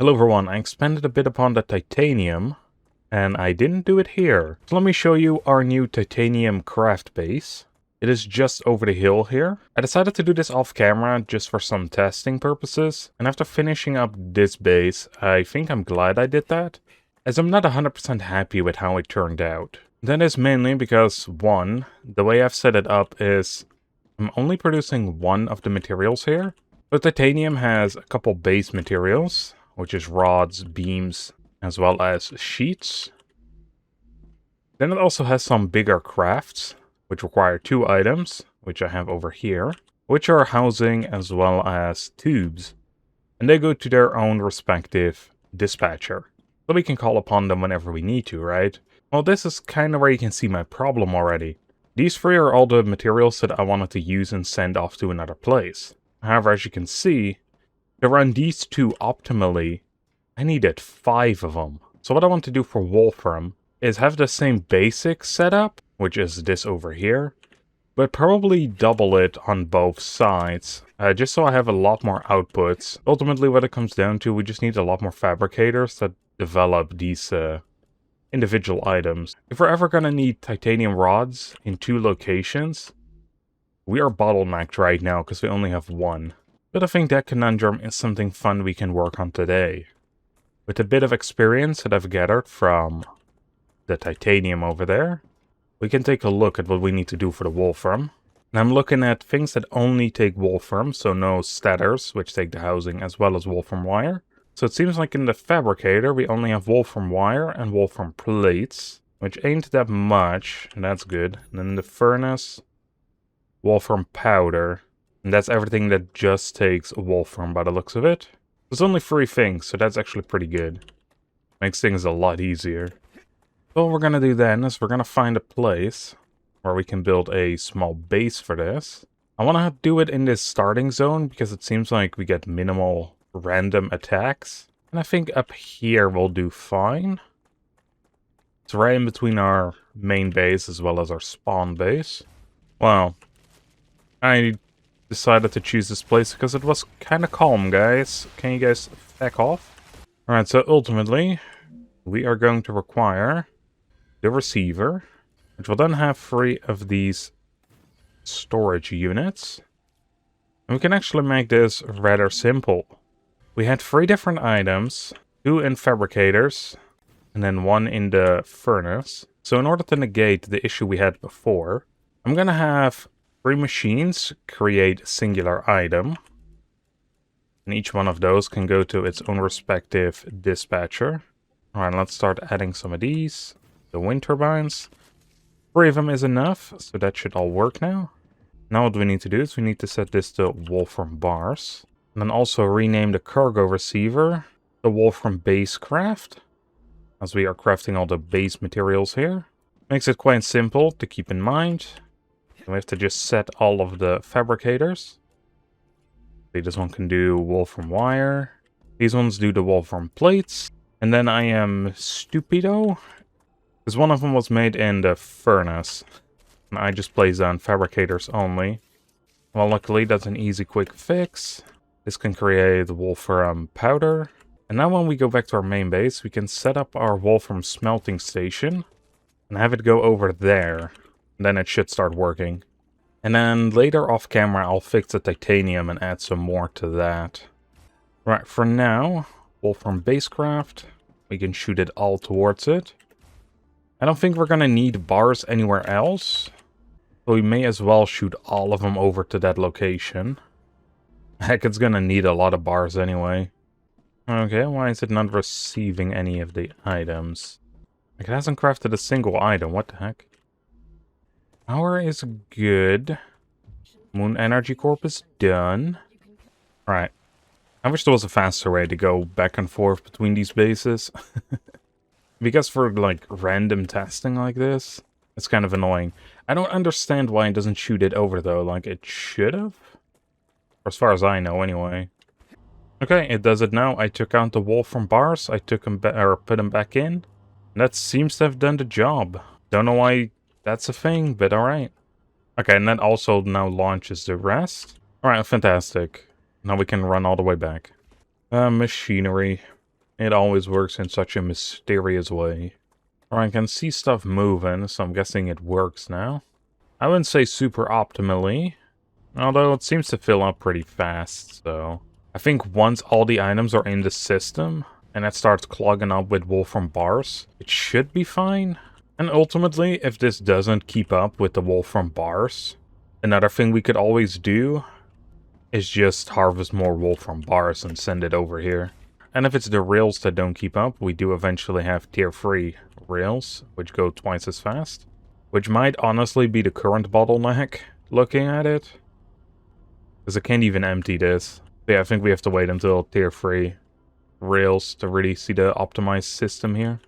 Hello everyone, I expanded a bit upon the titanium, and I didn't do it here. So let me show you our new titanium craft base. It is just over the hill here. I decided to do this off camera just for some testing purposes, and after finishing up this base, I think I'm glad I did that, as I'm not 100% happy with how it turned out. That is mainly because, one, the way I've set it up is I'm only producing one of the materials here. So titanium has a couple base materials, which is rods, beams, as well as sheets. Then it also has some bigger crafts, which require two items, which I have over here, which are housing as well as tubes. And they go to their own respective dispatcher. So we can call upon them whenever we need to, right? Well, this is kind of where you can see my problem already. These three are all the materials that I wanted to use and send off to another place. However, as you can see, to run these two optimally, I needed 5 of them. So what I want to do for Wolfram is have the same basic setup, which is this over here, but probably double it on both sides, just so I have a lot more outputs. Ultimately, what it comes down to, we just need a lot more fabricators that develop these individual items. If we're ever gonna need titanium rods in 2 locations, we are bottlenecked right now because we only have 1. But I think that conundrum is something fun we can work on today. With a bit of experience that I've gathered from the titanium over there, we can take a look at what we need to do for the Wolfram. And I'm looking at things that only take Wolfram, so no statters, which take the housing, as well as Wolfram wire. So it seems like in the fabricator we only have Wolfram wire and Wolfram plates, which ain't that much, and that's good. And then in the furnace, Wolfram powder, and that's everything that just takes Wolfram by the looks of it. There's only 3 things, so that's actually pretty good. Makes things a lot easier. So what we're gonna do then is we're gonna find a place where we can build a small base for this. I wanna do it in this starting zone because it seems like we get minimal random attacks. And I think up here will do fine. It's right in between our main base as well as our spawn base. Well, I decided to choose this place because it was kind of calm, guys. Can you guys back off? Alright, so ultimately, we are going to require the receiver, which will then have 3 of these storage units. And we can actually make this rather simple. We had 3 different items, 2 in fabricators, and then 1 in the furnace. So in order to negate the issue we had before, I'm gonna have 3 machines create a singular item. And each one of those can go to its own respective dispatcher. Alright, let's start adding some of these. The wind turbines. 3 of them is enough, so that should all work now. Now what we need to do is we need to set this to Wolfram bars. And then also rename the cargo receiver the Wolfram base craft, as we are crafting all the base materials here. Makes it quite simple to keep in mind. We have to just set all of the fabricators. See, this one can do Wolfram wire. These ones do the Wolfram plates. And then I am stupido, because one of them was made in the furnace. And I just placed down fabricators only. Well, luckily that's an easy quick fix. This can create the Wolfram powder. And now when we go back to our main base, we can set up our Wolfram smelting station and have it go over there. Then it should start working. And then later off camera I'll fix the titanium and add some more to that. Right, for now, Wolfram basecraft, we can shoot it all towards it. I don't think we're gonna need bars anywhere else, so we may as well shoot all of them over to that location. Heck, it's gonna need a lot of bars anyway. Okay, why is it not receiving any of the items? Like, it hasn't crafted a single item, what the heck? Power is good. Moon Energy Corp is done. Right. I wish there was a faster way to go back and forth between these bases. Because for, like, random testing like this, it's kind of annoying. I don't understand why it doesn't shoot it over, though. Like, it should have? As far as I know, anyway. Okay, it does it now. I took out the Wolfram bars. I took them or put them back in. And that seems to have done the job. Don't know why that's a thing, but alright. Okay, and that also now launches the rest. Alright, fantastic. Now we can run all the way back. Machinery. It always works in such a mysterious way. Alright, I can see stuff moving, so I'm guessing it works now. I wouldn't say super optimally, although it seems to fill up pretty fast, so... I think once all the items are in the system, and it starts clogging up with Wolfram bars, it should be fine. And ultimately, if this doesn't keep up with the Wolfram bars, another thing we could always do is just harvest more Wolfram bars and send it over here. And if it's the rails that don't keep up, we do eventually have tier 3 rails, which go twice as fast. Which might honestly be the current bottleneck, looking at it. Because I can't even empty this. But yeah, I think we have to wait until tier 3 rails to really see the optimized system here.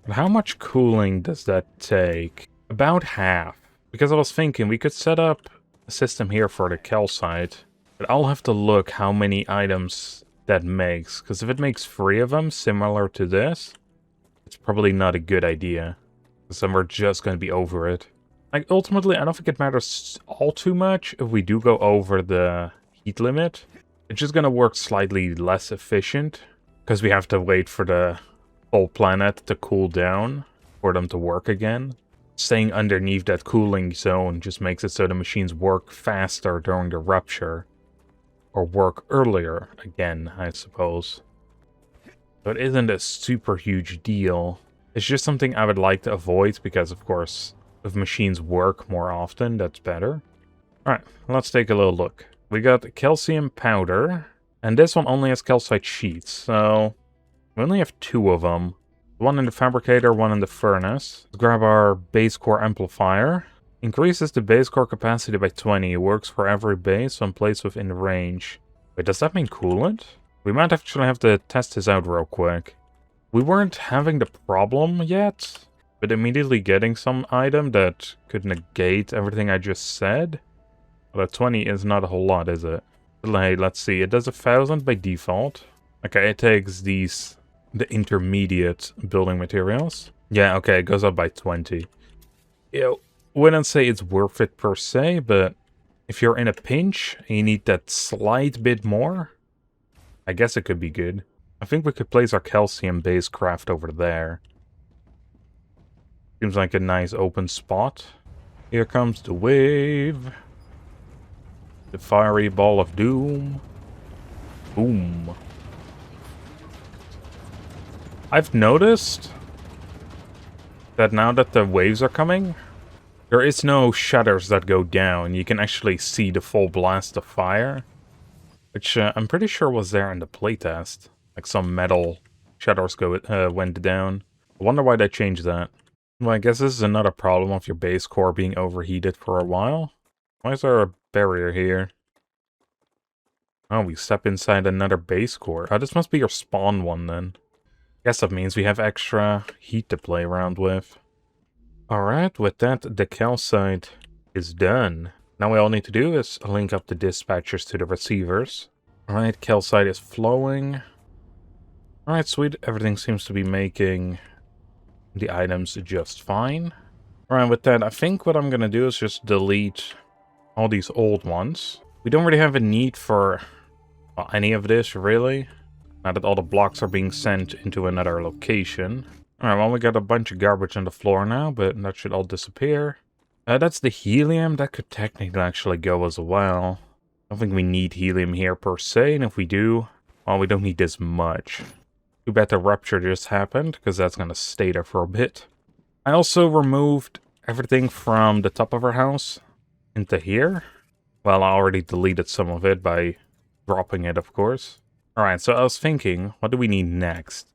But how much cooling does that take? About half. Because I was thinking we could set up a system here for the calcite. But I'll have to look how many items that makes. Because if it makes 3 of them, similar to this, it's probably not a good idea. Because then we're just going to be over it. Like, ultimately, I don't think it matters all too much if we do go over the heat limit. It's just going to work slightly less efficient. Because we have to wait for the whole planet to cool down for them to work again. Staying underneath that cooling zone just makes it so the machines work faster during the rupture. Or work earlier again, I suppose. So it isn't a super huge deal. It's just something I would like to avoid because, of course, if machines work more often, that's better. Alright, let's take a little look. We got calcium powder, and this one only has calcite sheets, so we only have 2 of them. One in the fabricator, one in the furnace. Let's grab our base core amplifier. Increases the base core capacity by 20. It works for every base on place within range. Wait, does that mean coolant? We might actually have to test this out real quick. We weren't having the problem yet, but immediately getting some item that could negate everything I just said. Well, 20 is not a whole lot, is it? But hey, let's see. It does 1,000 by default. Okay, it takes the intermediate building materials. Yeah, okay, it goes up by 20. Ew. Wouldn't say it's worth it per se, but if you're in a pinch and you need that slight bit more, I guess it could be good. I think we could place our calcium base craft over there. Seems like a nice open spot. Here comes the wave. The fiery ball of doom. Boom. I've noticed that now that the waves are coming, there is no shutters that go down. You can actually see the full blast of fire. Which I'm pretty sure was there in the playtest. Like some metal shutters went down. I wonder why they changed that. Well, I guess this is another problem of your base core being overheated for a while. Why is there a barrier here? Oh, we step inside another base core. Oh, this must be your spawn one then. Guess that means we have extra heat to play around with. Alright, with that, the calcite is done. Now all we need to do is link up the dispatchers to the receivers. Alright, calcite is flowing. Alright, sweet. Everything seems to be making the items just fine. Alright, with that, I think what I'm gonna do is just delete all these old ones. We don't really have a need for any of this, really. Now that all the blocks are being sent into another location. Alright, well, we got a bunch of garbage on the floor now, but that should all disappear. That's the helium. That could technically actually go as well. I don't think we need helium here per se, and if we do, well, we don't need this much. Too bad the rupture just happened, because that's going to stay there for a bit. I also removed everything from the top of our house into here. Well, I already deleted some of it by dropping it, of course. Alright, so I was thinking, what do we need next?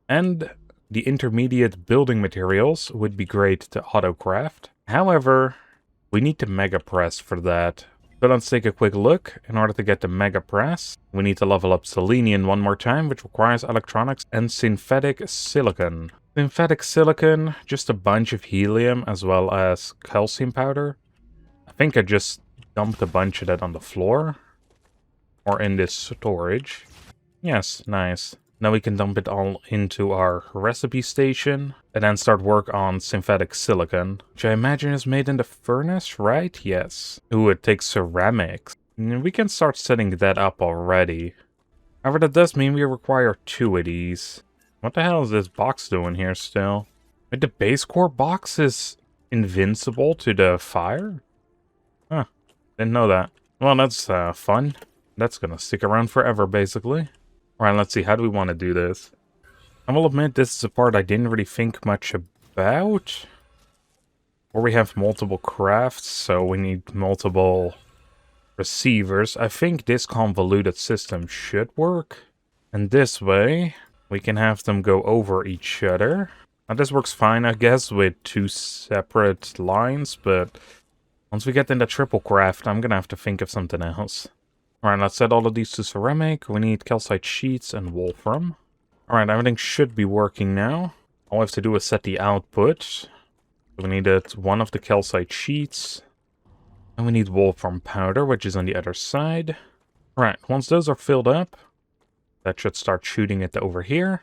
And the intermediate building materials would be great to autocraft. However, we need the mega press for that. So let's take a quick look. In order to get the mega press, we need to level up selenium one more time, which requires electronics and synthetic silicon. Synthetic silicon, just a bunch of helium as well as calcium powder. I think I just dumped a bunch of that on the floor. Or in this storage. Yes, nice. Now we can dump it all into our recipe station. And then start work on synthetic silicon. Which I imagine is made in the furnace, right? Yes. Ooh, it takes ceramics. We can start setting that up already. However, that does mean we require 2 of these. What the hell is this box doing here still? Wait, the base core box is invincible to the fire? Huh, didn't know that. Well, that's fun. That's gonna stick around forever, basically. Alright, let's see, how do we want to do this? I will admit, this is a part I didn't really think much about. Or we have multiple crafts, so we need multiple receivers. I think this convoluted system should work. And this way, we can have them go over each other. Now this works fine, I guess, with 2 separate lines, but once we get in the triple craft, I'm gonna have to think of something else. Alright, let's set all of these to ceramic. We need calcite sheets and wolfram. Alright, everything should be working now. All we have to do is set the output. We needed 1 of the calcite sheets. And we need wolfram powder, which is on the other side. Alright, once those are filled up, that should start shooting it over here.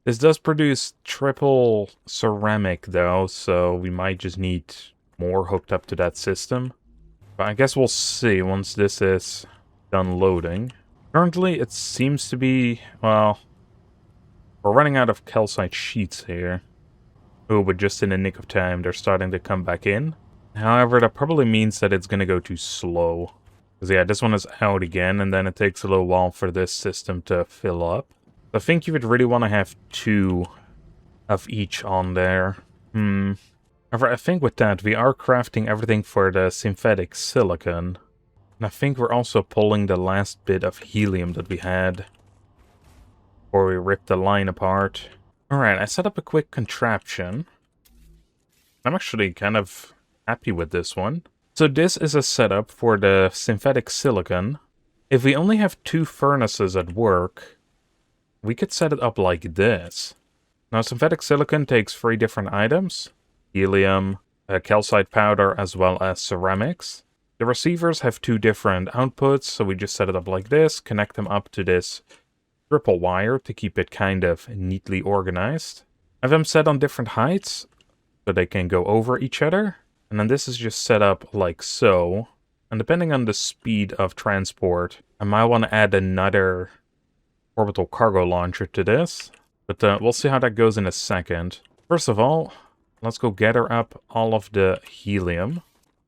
This does produce triple ceramic, though, so we might just need more hooked up to that system. But I guess we'll see once this is done loading. Currently, it seems to be, well, we're running out of calcite sheets here. Oh, but just in the nick of time, they're starting to come back in. However, that probably means that it's going to go too slow. Because, yeah, this one is out again, and then it takes a little while for this system to fill up. I think you would really want to have 2 of each on there. However, I think with that, we are crafting everything for the synthetic silicon. And I think we're also pulling the last bit of helium that we had before we ripped the line apart. Alright, I set up a quick contraption. I'm actually kind of happy with this one. So this is a setup for the synthetic silicon. If we only have 2 furnaces at work, we could set it up like this. Now, synthetic silicon takes 3 different items. Helium, calcite powder, as well as ceramics. The receivers have 2 different outputs, so we just set it up like this, connect them up to this triple wire to keep it kind of neatly organized. I have them set on different heights, so they can go over each other. And then this is just set up like so. And depending on the speed of transport, I might want to add another orbital cargo launcher to this. But we'll see how that goes in a second. First of all, let's go gather up all of the helium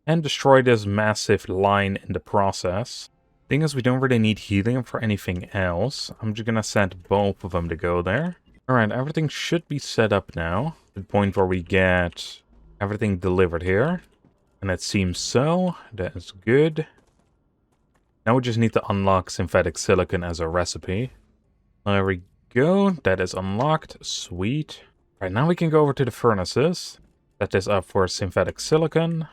and destroy this massive line in the process. Thing is, we don't really need helium for anything else. I'm just gonna set both of them to go there. Alright, everything should be set up now. To the point where we get everything delivered here. And it seems so. That is good. Now we just need to unlock synthetic silicon as a recipe. There we go. That is unlocked. Sweet. Right, now we can go over to the furnaces. Set this up for synthetic silicon.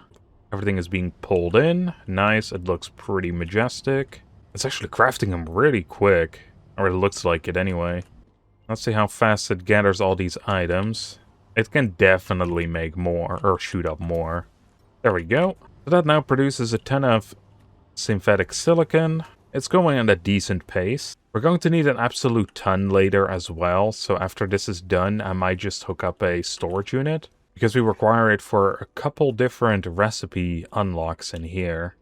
Everything is being pulled in. Nice. It looks pretty majestic. It's actually crafting them really quick. Or it looks like it anyway. Let's see how fast it gathers all these items. It can definitely make more, or shoot up more. There we go. So that now produces a ton of synthetic silicon. It's going at a decent pace. We're going to need an absolute ton later as well. So after this is done, I might just hook up a storage unit. Because we require it for a couple different recipe unlocks in here.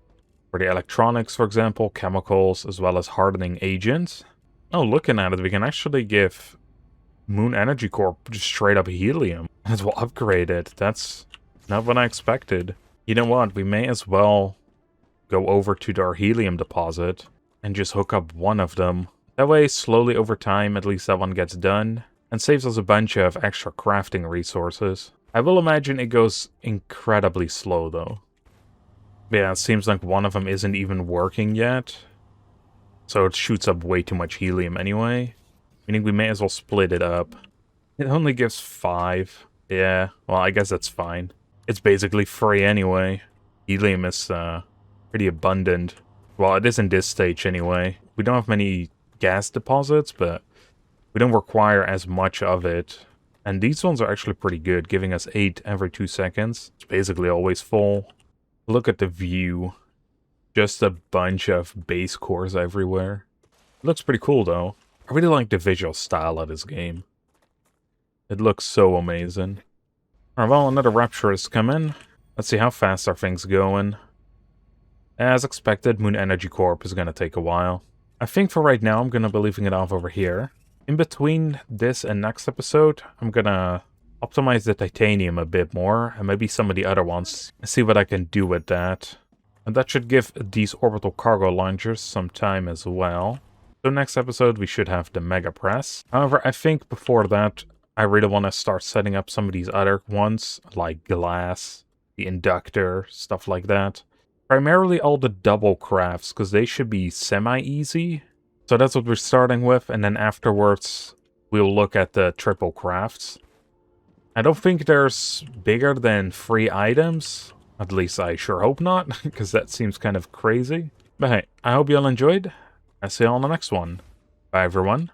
For the electronics, for example, chemicals, as well as hardening agents. Oh, looking at it, we can actually give Moon Energy Corp just straight up helium. And it will upgrade it. That's not what I expected. You know what, we may as well go over to our helium deposit and just hook up one of them. That way, slowly over time, at least that one gets done. And saves us a bunch of extra crafting resources. I will imagine it goes incredibly slow, though. Yeah, it seems like one of them isn't even working yet. So it shoots up way too much helium anyway. Meaning we may as well split it up. It only gives 5. Yeah, well, I guess that's fine. It's basically free anyway. Helium is pretty abundant. Well, it is in this stage anyway. We don't have many gas deposits, but we don't require as much of it. And these ones are actually pretty good, giving us 8 every 2 seconds. It's basically always full. Look at the view. Just a bunch of base cores everywhere. It looks pretty cool, though. I really like the visual style of this game. It looks so amazing. Alright, well, another Rapture has come in. Let's see how fast are things going. As expected, Moon Energy Corp is going to take a while. I think for right now, I'm going to be leaving it off over here. In between this and next episode, I'm going to optimize the titanium a bit more, and maybe some of the other ones, and see what I can do with that. And that should give these orbital cargo launchers some time as well. So next episode, we should have the Mega Press. However, I think before that, I really want to start setting up some of these other ones, like glass, the inductor, stuff like that. Primarily all the double crafts, because they should be semi-easy. So that's what we're starting with, and then afterwards, we'll look at the triple crafts. I don't think there's bigger than 3 items. At least I sure hope not, because that seems kind of crazy. But hey, I hope you all enjoyed. I'll see you all on the next one. Bye everyone.